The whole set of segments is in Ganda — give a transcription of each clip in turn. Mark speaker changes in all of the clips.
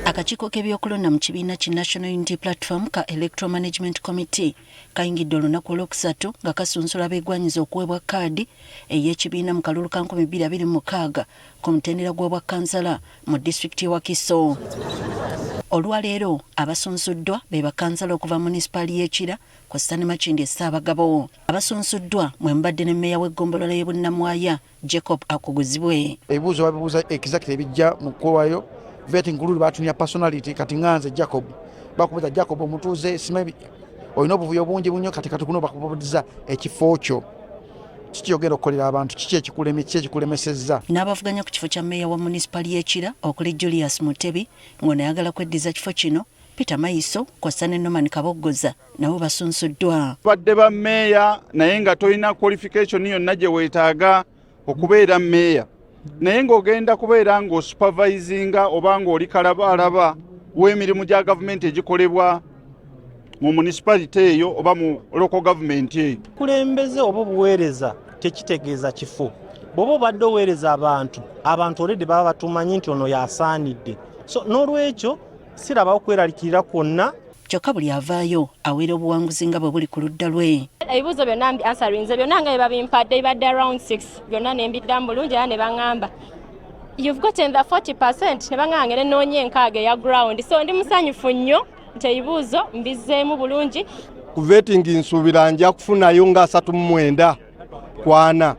Speaker 1: Akakiiko k'ebyokulonda mu kibiina ki National Unity Platform ka Electoral Management Committee kayingidde olunaku olwokusatu nga kasunsula abeegwanyiza okuweebwa kaadi ey'ekibiina mu kalulu ka 2026 ku mutendera gw'obwakkansala mu disitulikiti y'e Wakiso. Olwaleero abasunsuddwa be bakkansala okuva munisipaali y'Ekira kw'ossa ne Makindye Ssaabagabo. Abasunsuddwa mwe mbadde ne mmeeya w'eggombolola y'e Bunnamwaya Jacob Akuguzibwe.
Speaker 2: Ebibuuzo babibuuza exactly ebijja mu kukowayo vetting group batunya personality kati nganze Jacob bakubuza Jacob omutuuze simabi olina obuvuyo bungi bunyo kati kuno bakubuuza ekifo kyo kiki ogenda okukolera abantu kiki ekikulemesezza.
Speaker 1: N'abavuganya ku kifo kya mmeeya wa munisipaali y'Ekira okuli Julius Mutebi ng'ono ayagala kweddiza kifo kino Peter Maiso kw'ossa ne Norman Kaboggoza nabo basunsuddwa.
Speaker 3: Badde ba mmeeya naye nga tolina qualification yonna gye weetaaga okubeera mmeeya naye ng'ogenda kubeera ng'osupervisinga oba ng'oli kalabalaba w'emirimu gya gavumenti egikolebwa mu municipality eyo oba mu local government eyo.
Speaker 4: Kulembeze oba obuweereza tekitegeeza kifo. Bw'oba obadde oweereza abantu already baba batumanyi nti ono yasaanidde. So n'olwekyo sirabawo kweralikirira kwonna.
Speaker 1: Kyokka buli avaayo aweera obuwanguzi nga bwe buli ku ludda lwe.
Speaker 5: Ebibuuzo byonna answerinze byonna nga bibimpadde bibadde around 6 byonna ne mbiddamu bulungi era ne baŋŋamba you've gotten the 40% ne baŋŋanga noonye enkaaga eya ground so ndi musanyufu nnyo nti ebibuuzo mbizzeemu bulungi.
Speaker 6: Ku vetting nsuubira nja kufunayo nga 39 kwana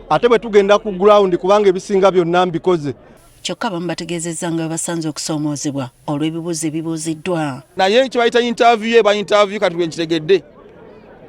Speaker 6: ate bwe tugenda ku ground kubanga ebisinga byonna mbikoze.
Speaker 1: Kyokka abamu bategeezezza nga basanze okusoomoozebwa olw'ebibuuzo ebibuuziddwa.
Speaker 7: Naye kye bayita interview kati bwe nkitegedde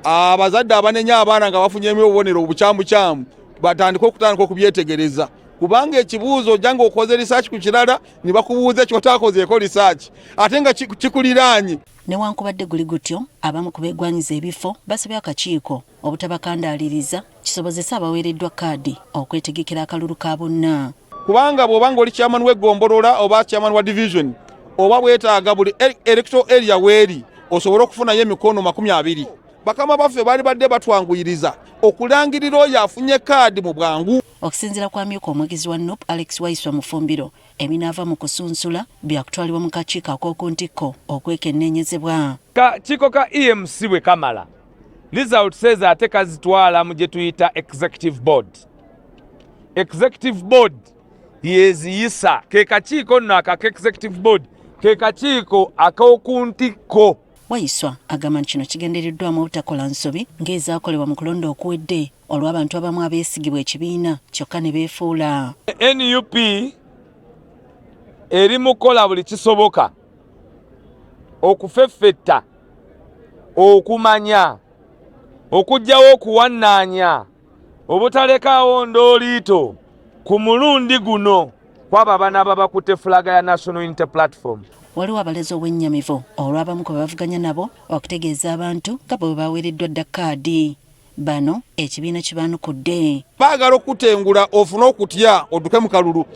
Speaker 7: abazadde abanenya abaana nga bafunyeemu obubonero obukyamukyamu batandika okubyetegereza kubanga ekibuuzo ojja ng'okoze research ku kirala ne bakubuuza ky'otaakozeeko research ate nga kikuliraanye.
Speaker 1: Newankubadde guli gutyo abamu ku beegwanyiza ebifo basabye akakiiko obutabakandaaliriza kisobozese abaweereddwa kaadi okwetegekera akalulu ka bonna.
Speaker 7: Kubanga bw'oba ng'oli chairman w'eggombolola oba chairman wa division oba bwetaaga buli electoral area weeri osobole okufunayo emikono 20. Bakama baffe baali badde batwanguyiriza okulangirira oyo afunye kaadi mu bwangu.
Speaker 1: Okusinziira kwa myuka omwogezi wa NUP Alex Waiswa Mufumbiro ebinaava mu kusunsula byakutwalibwa mu kakiiko ak'okuntikko okwekenneenyezebwa.
Speaker 8: Kakiiko ka EMC bwe kamala result says ate kazitwala mu gye tuyita executive board. Executive board yeziyisa ke kakiiko nno aka executive board ke kakiiko ak'okuntikko.
Speaker 1: Waiswa agamba nti kino kigendereddwamu obutakola nsobi ng'ezaakolebwa mu kulonda okuwedde olw'abantu abamu abeesigibwa ekibiina kyokka ne beefuula.
Speaker 8: NUP eri mu kukola buli kisoboka okufeffetta okumanya okuggyawo okuwannaanya obutalekaawo ndooliito ku mulundi guno kwabo abaana ababakutte fulaga ya National Unity Platform.
Speaker 1: Waliwo abalezi obwennyamivu olw'abamu kwe bavuganya nabo okutegeeza abantu nga bwe baweereddwa dda kaadi. Bano ekibiina kibaanukudde.
Speaker 7: Baagala okutengula ofuna okutya odduke mu kalulu.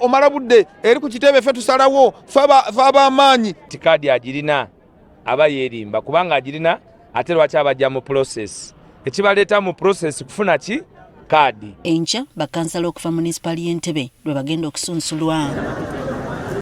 Speaker 7: Omala budde eri ku kitebe ffe tusalawo ffe ab'amaanyi.
Speaker 8: Kaadi agirina aba yeerimba kubanga agirina ate lwaki abajja mu process. Ekibaleeta mu process kufuna ki? Kaadi.
Speaker 1: Enkya bakkansala okuva munisipaali y'Entebbe lwe bagenda okusunsulwa.